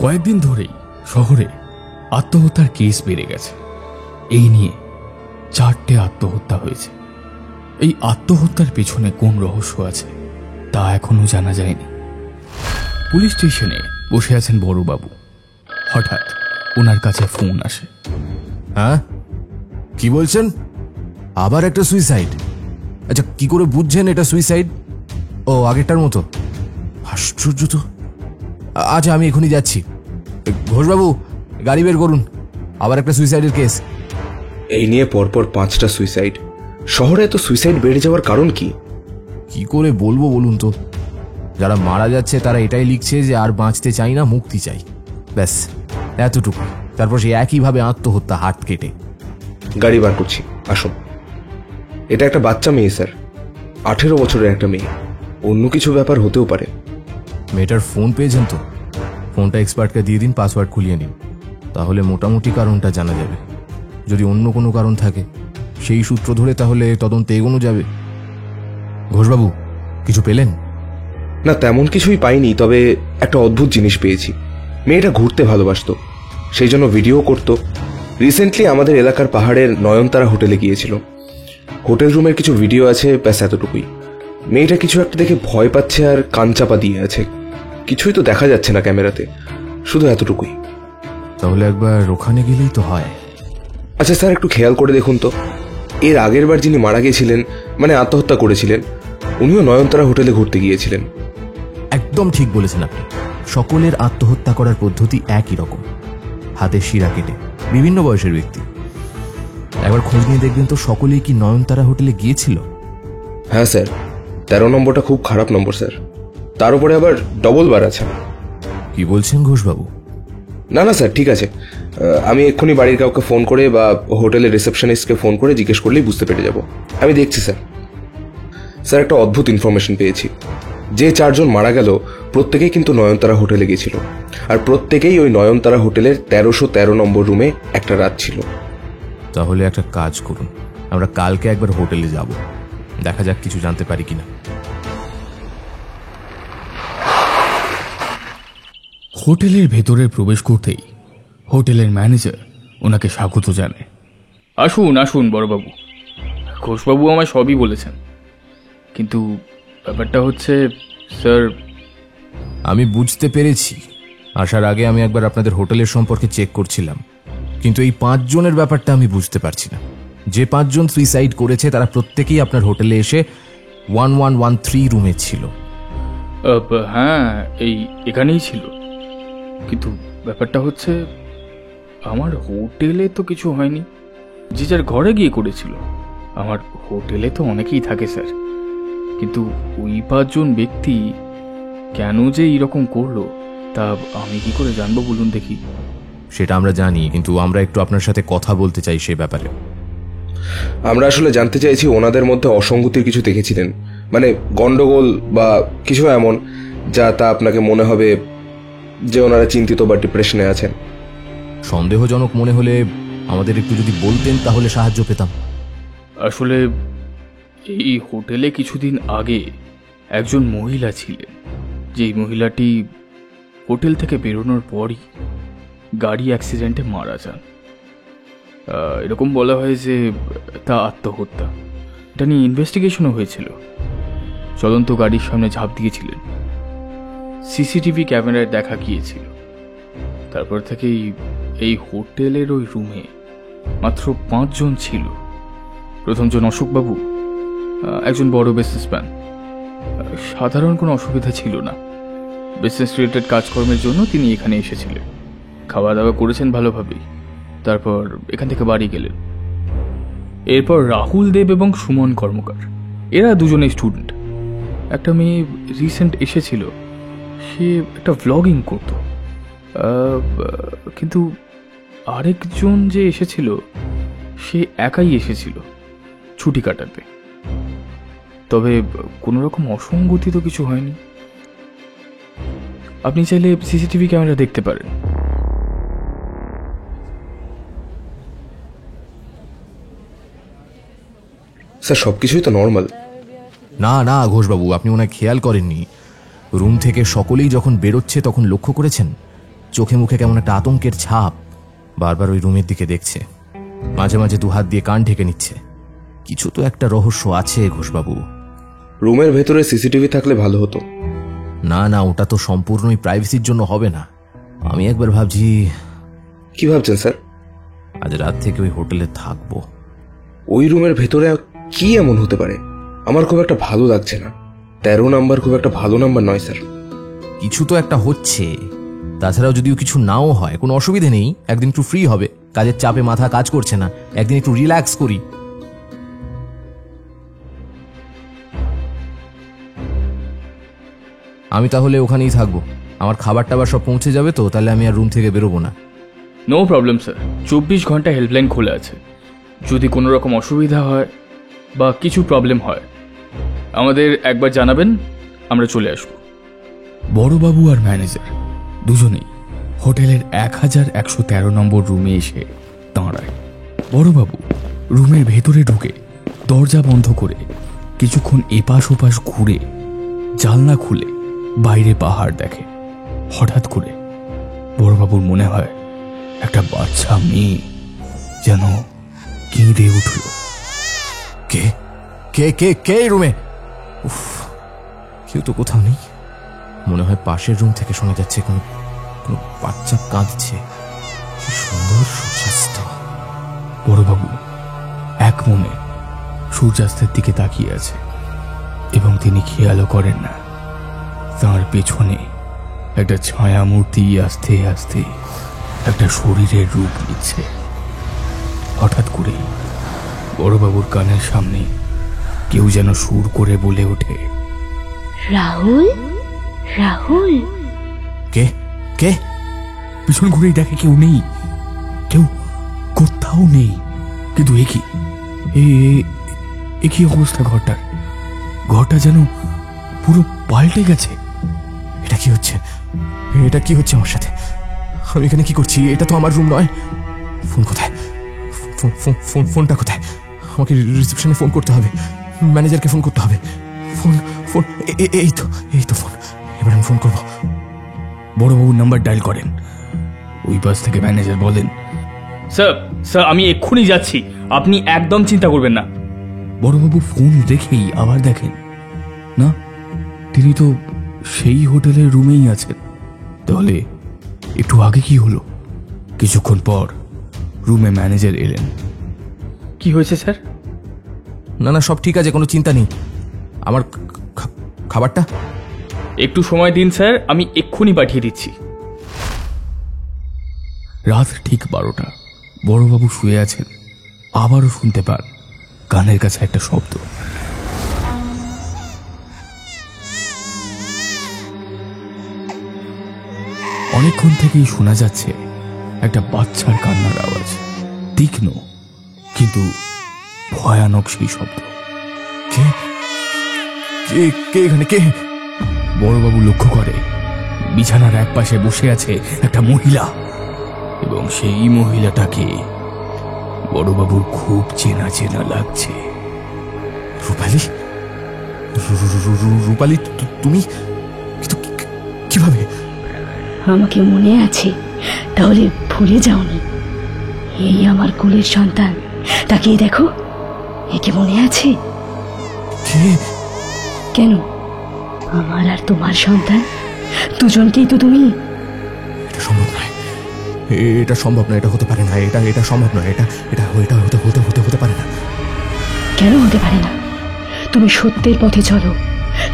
কয়েকদিন ধরেই শহরে আত্মহত্যার কেস বেড়ে গেছে। এই নিয়ে 4টে আত্মহত্যা হয়েছে। এই আত্মহত্যার পেছনে কোন রহস্য আছে তা এখনো জানা যায়নি। পুলিশ স্টেশনে বসে আছেন বড়বাবু। হঠাৎ ওনার কাছে ফোন আসে। হ্যাঁ, কি বলছেন? আবার একটা সুইসাইড? আচ্ছা, কি করে বুঝছেন এটা সুইসাইড? ও, আগেরটার মতো? আশ্চর্য তো। আচ্ছা, আমি এখনই যাচ্ছি। ঘোষবাবু, গাড়ি বের করুন, আবার একটা সুইসাইডের কেস। এই নিয়ে পরপর 5টা সুইসাইড। শহরে এত সুইসাইড বেড়ে যাওয়ার কারণ কি? কি করে বলবো বলুন তো? যারা মারা যাচ্ছে তারা এটাই লিখছে যে আর বাঁচতে চাই না, মুক্তি চাই, ব্যাস এতটুকু। তারপর সে একইভাবে আত্মহত্যা, হাত কেটে। গাড়ি বার করছি, আসুন। এটা একটা বাচ্চা মেয়ে স্যার, 18 বছরের একটা মেয়ে। অন্য কিছু ব্যাপার হতেও পারে। মেয়েটার ফোন পেয়েছেন তো? ফোনটা এক্সপার্টকে দিয়ে দিন, পাসওয়ার্ড খুলিয়ে নিন, তাহলে মোটামুটি কারণটা জানা যাবে। যদি অন্য কোনো কারণ থাকে সেই সূত্র ধরে তাহলে তদন্তে এগোনো যাবে। ঘোষবাবু, কিছু পেলেন? না, তেমন কিছুই পাইনি, তবে একটা অদ্ভুত জিনিস পেয়েছি। মেয়েটা ঘুরতে ভালোবাসতো, সেই জন্য ভিডিও করত। রিসেন্টলি আমাদের এলাকার পাহাড়ের নয়নতারা হোটেলে গিয়েছিল। হোটেল রুমের কিছু ভিডিও আছে, ব্যাস এতটুকুই। মেয়েটা কিছু একটা দেখে ভয় পাচ্ছে আর কান চাপা দিয়ে আছে। কিছুই তো দেখা যাচ্ছে না ক্যামেরাতে, শুধু এতটুকুই। তাহলে একবার ওখানে গেলেই তো হয়। আচ্ছা স্যার, একটু খেয়াল করে দেখুন তো, এর আগের বার যিনি মারা গিয়েছিলেন, মানে আত্মহত্যা করেছিলেন, উনিও নয়নতারা হোটেলে ঘুরতে গিয়েছিলেন। একদম ঠিক বলেছেন আপনি। সকলের আত্মহত্যা করার পদ্ধতি একই রকম, হাতের শিরা কেটে। বিভিন্ন বয়সের ব্যক্তি। একবার খোঁজ নিয়ে দেখবেন তো সকলেই কি নয়নতারা হোটেলে গিয়েছিল। হ্যাঁ স্যার, 13 নম্বরটা খুব খারাপ নম্বর স্যার, তার উপরে আবার ডবল বার আছে। কি বলছেন ঘোষবাবু? না না স্যার, ঠিক আছে। আমি এক্ষুনি বাড়ির কাউকে ফোন করে বা হোটেলের রিসেপশনিস্টকে ফোন করে জিজ্ঞেস করলেই বুঝতে পেরে যাব। আমি দেখছি স্যার। স্যার, একটা অদ্ভুত ইনফরমেশন পেয়েছি। যে 4 জন মারা গেল প্রত্যেকেই কিন্তু নয়নতারা হোটেলে গিয়েছিল, আর প্রত্যেকেই ওই নয়নতারা হোটেলের 1313 নম্বর রুমে একটা রাত ছিল। তাহলে একটা কাজ করুন, আমরা কালকে একবার হোটেলে যাব, দেখা যাক কিছু জানতে পারি কিনা। হোটেলের ভেতরে প্রবেশ করতেই হোটেলের ম্যানেজার ওনাকে স্বাগত জানায়। আসুন আসুন বড়বাবু, ঘোষবাবু আমায় সবই বলেছেন, কিন্তু ব্যাপারটা হচ্ছে স্যার। আমি বুঝতে পেরেছি। আসার আগে আমি একবার আপনাদের হোটেলের সম্পর্কে চেক করছিলাম, কিন্তু এই 5 জনের ব্যাপারটা আমি বুঝতে পারছি না। যে 5 জন সুইসাইড করেছে তারা প্রত্যেকেই আপনার হোটেলে এসে 1113 রুমে ছিল। হ্যাঁ, এখানেই ছিল, কিন্তু ব্যাপারটা হচ্ছে আমার হোটেলে তো কিছু হয়নি। যে যার ঘরে গিয়ে করেছিল। আমার হোটেলে তো অনেকেই থাকে স্যার, কিন্তু ওই 5 জন ব্যক্তি কেন যে এরকম করলো তা আমি কি করে জানবো বলুন দেখি? সেটা আমরা জানি, কিন্তু আমরা একটু আপনার সাথে কথা বলতে চাই সে ব্যাপারে। আমরা আসলে জানতে চাইছি, ওনাদের মধ্যে অসঙ্গতির কিছু দেখেছিলেন, মানে গন্ডগোল বা কিছু এমন যা তা আপনাকে মনে হবে যে ওনারা চিন্তিত বা ডিপ্রেশনে আছেন। সন্দেহজনক মনে হলে আমাদের একটু যদি বলতেন তাহলে সাহায্য পেতাম। আসলে এই হোটেলে কিছুদিন আগে একজন মহিলা ছিলেন, যেই মহিলাটি হোটেল থেকে বেরোনোর পরই গাড়ি অ্যাক্সিডেন্টে মারা যান। এরকম বলা হয় যে তা আত্মহত্যা। এটা নিয়ে ইনভেস্টিগেশনও হয়েছিল। চলন্ত গাড়ির সামনে ঝাঁপ দিয়েছিলেন, সিসিটিভি ক্যামেরায় দেখা গিয়েছিল। তারপর থেকেই এই হোটেলের ওই রুমে মাত্র 5 জন ছিল। প্রথমজন অশোকবাবু, একজন বড় বিজনেসম্যান। সাধারণ কোনো অসুবিধা ছিল না, বিজনেস রিলেটেড কাজকর্মের জন্য তিনি এখানে এসেছিলেন, খাওয়া দাওয়া করেছেন ভালোভাবেই, তারপর এখান থেকে বাড়ি গেলেন। এরপর রাহুল দেব এবং সুমন কর্মকার, এরা দুজনেই স্টুডেন্ট। একটা মেয়ে রিসেন্ট এসেছিল, সে একটা ভ্লগিং করত, কিন্তু আরেকজন যে এসেছিল সে একাই এসেছিল ছুটি কাটাতে। তবে কোনো রকম অসঙ্গতি তো কিছু হয়নি। আপনি চাইলে সিসিটিভি ক্যামেরা দেখতে পারেন। স্যার, সবকিছুই তো নর্মাল। না না ঘোষবাবু, আপনি ওনায় খেয়াল করেননি। রুম থেকে সকলেই যখন বেরোচ্ছে তখন লক্ষ্য করেছেন চোখে মুখে কেমন একটা আতঙ্কের ছাপ। বারবার ওই রুমের দিকে দেখছে, মাঝে মাঝে দুহাত দিয়ে কান ঢেকে নিচ্ছে। কিছু তো একটা রহস্য আছে ঘোষবাবু। রুমের ভেতরে সিসিটিভি থাকলে ভালো হতো। না না, ওটা তো সম্পূর্ণই প্রাইভেসির জন্য হবে না। আমি একবার ভাবছি কি ভাবছেন স্যার? আজ রাত থেকে ওই হোটেলে থাকবো। ওই রুমের ভেতরে কি এমন হতে পারে? আমার খুব একটা ভালো লাগছে না। 13 নাম্বার খুব একটা ভালো নাম্বার নয় স্যার। কিছু তো একটা হচ্ছে। তাছাড়াও যদিও কিছু নাও হয় কোনো অসুবিধে নেই, একদিন একটু ফ্রি হবে, কাজের চাপে মাথা কাজ করছে না, একদিন একটু রিল্যাক্স করি। আমি তাহলে ওখানেই থাকবো। আমার খাবার টাবার সব পৌঁছে যাবে তো, তাহলে আমি আর রুম থেকে বেরোবো না। নো প্রবলেম স্যার, 24 ঘন্টা হেল্পলাইন খোলা আছে। যদি কোনো রকম অসুবিধা হয় বা কিছু প্রবলেম হয় আমাদের একবার জানাবেন, আমরা চলে আসব। বড়বাবু আর ম্যানেজার দুজনেই হোটেলের 1113 নম্বর রুমে এসে দাঁড়ায়। বড়বাবু রুমের ভেতরে ঢুকে দরজা বন্ধ করে কিছুক্ষণ এপাশ ওপাশ ঘুরে জানলা খুলে বাইরে পাহাড় দেখে। হঠাৎ করে বড়বাবুর মনে হয় একটা বাচ্চা মেয়ে যেন কেঁদে উঠল। কে কে কে কে রুমে? উফ, কেউ তো কোথাও নেই। মনে হয় পাশের রুম থেকে শোনা যাচ্ছে কোনো কোনো বাচ্চা কাঁদছে। কি সুন্দর সূর্যাস্ত। বড়বাবু এক মনে সূর্যাস্তের দিকে তাকিয়ে আছে এবং তিনি খেয়ালও করেন না তার পেছনে একটা ছায়া মূর্তি আস্তে আস্তে একটা শরীরের রূপ নিচ্ছে। হঠাৎ করে বড়বাবুর কানের সামনে কেউ যেন সুর করে বলে ওঠে, রাহুল, রাহুল। কে কে? পিছন ঘুরেই দেখে কেউ নেই, কেউ কোথাও নেই। কিন্তু এ কি অবস্থা ঘরটার? ঘরটা যেন পুরো পাল্টে গেছে। এটা কি হচ্ছে? এটা কি হচ্ছে আমার সাথে? আমি এখানে কি করছি? এটা তো আমার রুম নয়। ফোন কোথায়? ফোনটা কোথায়? আমাকে রিসেপশনে ফোন করতে হবে, ম্যানেজারকে ফোন করতে হবে। ফোন ফোন এই তো ফোন। এবার আমি ফোন করবো। বড়বাবুর নাম্বার ডায়াল করেন। ওই পাশ থেকে ম্যানেজার বলেন, স্যার স্যার আমি এক্ষুনি যাচ্ছি, আপনি একদম চিন্তা করবেন না। বড়বাবু ফোন রেখেই আবার দেখেন না, তিনি তো সেই হোটেলের রুমেই আছেন। তাহলে একটু আগে কি হলো? কিছুক্ষণ পর রুমে ম্যানেজার এলেন। কি হয়েছে স্যার? না না, সব ঠিক আছে, কোনো চিন্তা নেই। আমার খাবারটা একটু সময় দিন স্যার, আমি এক্ষুনি পাঠিয়ে দিচ্ছি। রাত ঠিক 12টা। বড়বাবু শুয়ে আছেন। আবারও শুনতে পান কানের কাছে একটা শব্দ। অনেকক্ষণ থেকেই শোনা যাচ্ছে একটা বাচ্চার কান্নার আওয়াজ, তীক্ষ্ণ কিন্তু ভয়ানক সেই শব্দ। কে কে কে এখানে? কে? বড়বাবু লক্ষ্য করে বিছানার এক পাশে বসে আছে একটা মহিলা, এবং সেই মহিলাটাকে বড়বাবুর খুব চেনা চেনা লাগছে। রূপালী? রূপালী তুমি? কিন্তু কিভাবে? আমাকে মনে আছে? তাহলে ভুলে যাওনি? এই আমার কোলের সন্তান, তাকে দেখো, একে মনে আছে? কে? কেন, আমার আর তোমার সন্তান দুজনকেই তো তুমি। এটা সম্ভব নয়, এটা সম্ভব নয়, এটা হতে পারে না, এটা সম্ভব নয়, এটা হতে পারে না। কেন হতে পারে না? তুমি সত্যের পথে চলো,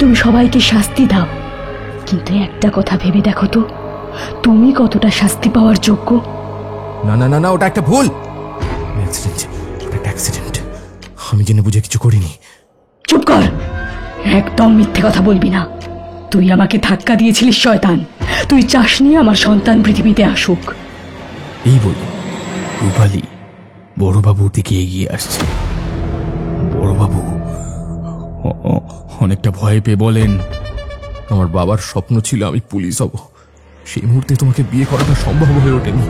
তুমি সবাইকে শাস্তি দাও, কিন্তু একটা কথা ভেবে দেখো তো, তুমি কতটা শাস্তি পাওয়ার যোগ্য? না না না না, ওটা একটা ভুল। অ্যাক্সিডেন্ট। আমি জেনে বুঝে কিছু করিনি। চুপ কর, একদম মিথ্যে কথা বলবি না। তুই আমাকে ধাক্কা দিয়েছিলিস শয়তান, তুই চাসনি আমার সন্তান পৃথিবীতে আসুক। এই বলে রূপালী বড়বাবুর দিকে এগিয়ে আসছে। বড়বাবু অনেকটা ভয় পেয়ে বলেন, আমার বাবার স্বপ্ন ছিল আমি পুলিশ হব। সেই মুহূর্তে তোমাকে বিয়ে করাটা সম্ভব হয়ে ওঠেনি।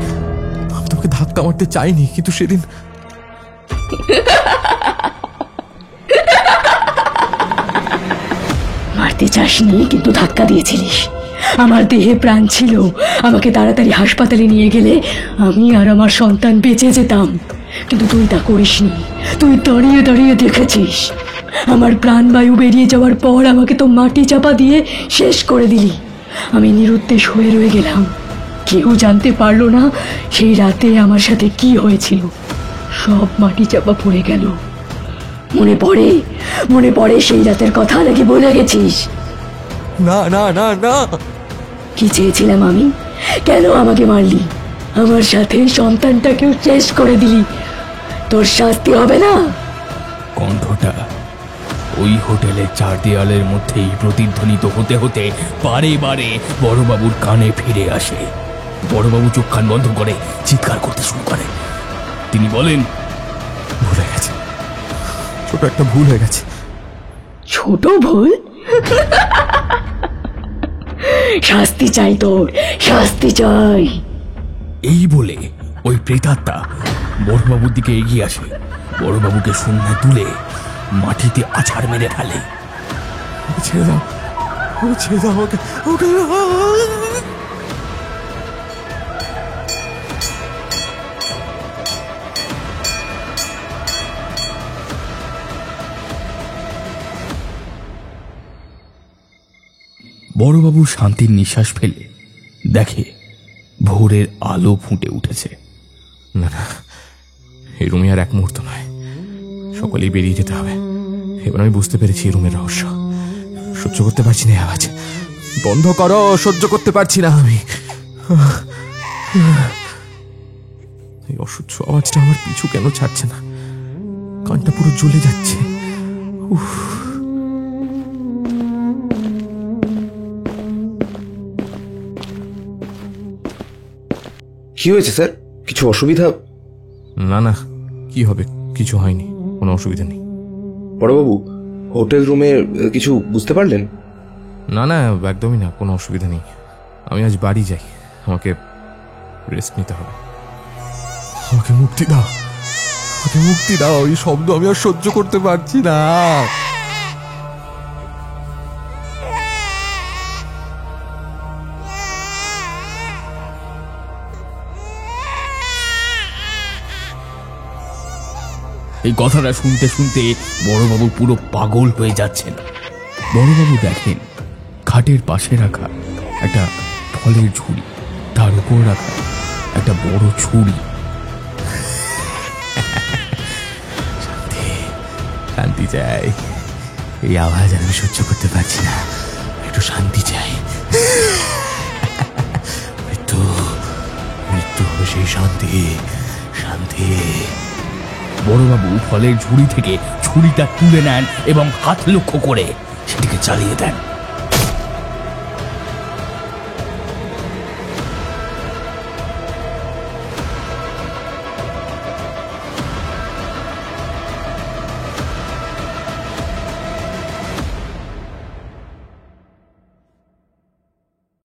আমি তোমাকে ধাক্কা মারতে চাইনি, কিন্তু সেদিন যেতে চাসনি, কিন্তু ধাক্কা দিয়েছিলিস। আমার দেহে প্রাণ ছিল, আমাকে তাড়াতাড়ি হাসপাতালে নিয়ে গেলে আমি আর আমার সন্তান বেঁচে যেতাম, কিন্তু তুই তা করিসনি। তুই দাঁড়িয়ে দাঁড়িয়ে দেখেছিস। আমার প্রাণবায়ু বেরিয়ে যাওয়ার পর আমাকে তো মাটি চাপা দিয়ে শেষ করে দিলি। আমি নিরুদ্দেশ হয়ে রয়ে গেলাম। কেউ জানতে পারলো না সেই রাতে আমার সাথে কি হয়েছিল। সব মাটি চাপা পড়ে গেল। মনে পড়ে সেই রাতের কথা, নাকি বলে গেছিস? না না না না, কি চেয়েছিলাম আমি? কেন আমাকে মারলি? আমার সাথে সন্তানটাকেও শেষ করে দিলি। তোর শাস্তি হবে না? কণ্ঠটা ওই হোটেলের চার দেয়ালের মধ্যেই প্রতিধ্বনিত হতে হতে বারে বারে বড়বাবুর কানে ফিরে আসে। বড়বাবু চোখ কান বন্ধ করে চিৎকার করতে শুরু করে। তিনি বলেন, ভুল হয়ে গেছে, ছোট একটা ভুল হয়ে গেছে। ছোট ভুল? শাস্তি চাই তোর, শাস্তি চাই। এই বলে ওই প্রেতাত্মা বড়বাবুর দিকে এগিয়ে আসে। বড়বাবুকে শূন্য তুলে মাটিতে আছাড় মেরে ফেলে। ছেড়ে দাও, ছেড়ে দাও ওকে, ওকে। বড়বাবু শান্তির নিঃশ্বাস ফেলে দেখে ভোরের আলো ফুটে উঠেছে। না না, এই রুমে আর এক মুহূর্ত নয়, সকলেই বেরিয়ে যেতে হবে। এবার আমি বুঝতে পেরেছি এই রুমের রহস্য। সহ্য করতে পারছি না আওয়াজ, বন্ধ করো, সহ্য করতে পারছি না আমি। এই অসহ্য আওয়াজটা আমার পিছু কেন ছাড়ছে না? কানটা পুরো জ্বলে যাচ্ছে। উফ। কি হয়েছে স্যার? কিছু অসুবিধা? না না, কি হবে, কিছু হয়নি, কোনো অসুবিধা নেই। বড়বাবু, হোটেল রুমে কিছু বুঝতে পারলেন? না না, একদমই না, কোনো অসুবিধা নেই। আমি আজ বাড়ি যাই, আমাকে রেস্ট নিতে হবে। আমাকে মুক্তি দাও, আমাকে মুক্তি দাও, এই শব্দ আমি আর সহ্য করতে পারছি না। এই কথাটা শুনতে শুনতে বড়বাবু পুরো পাগল হয়ে যাচ্ছেন। বড়বাবু দেখেন খাটের পাশে রাখা একটা ফলের ঝুড়ি, তার উপর রাখা একটা বড় ছুরি। শান্তি চাই, এই আওয়াজ আমি সহ্য করতে পারছি না, একটু শান্তি চাই। মৃত্যু, মৃত্যু হবে সেই শান্তি, শান্তি। বড়বাবু ফলের ঝুড়ি থেকে ছুরিটা তুলে নেন এবং হাত লক্ষ্য করে সেটিকে চালিয়ে দেন।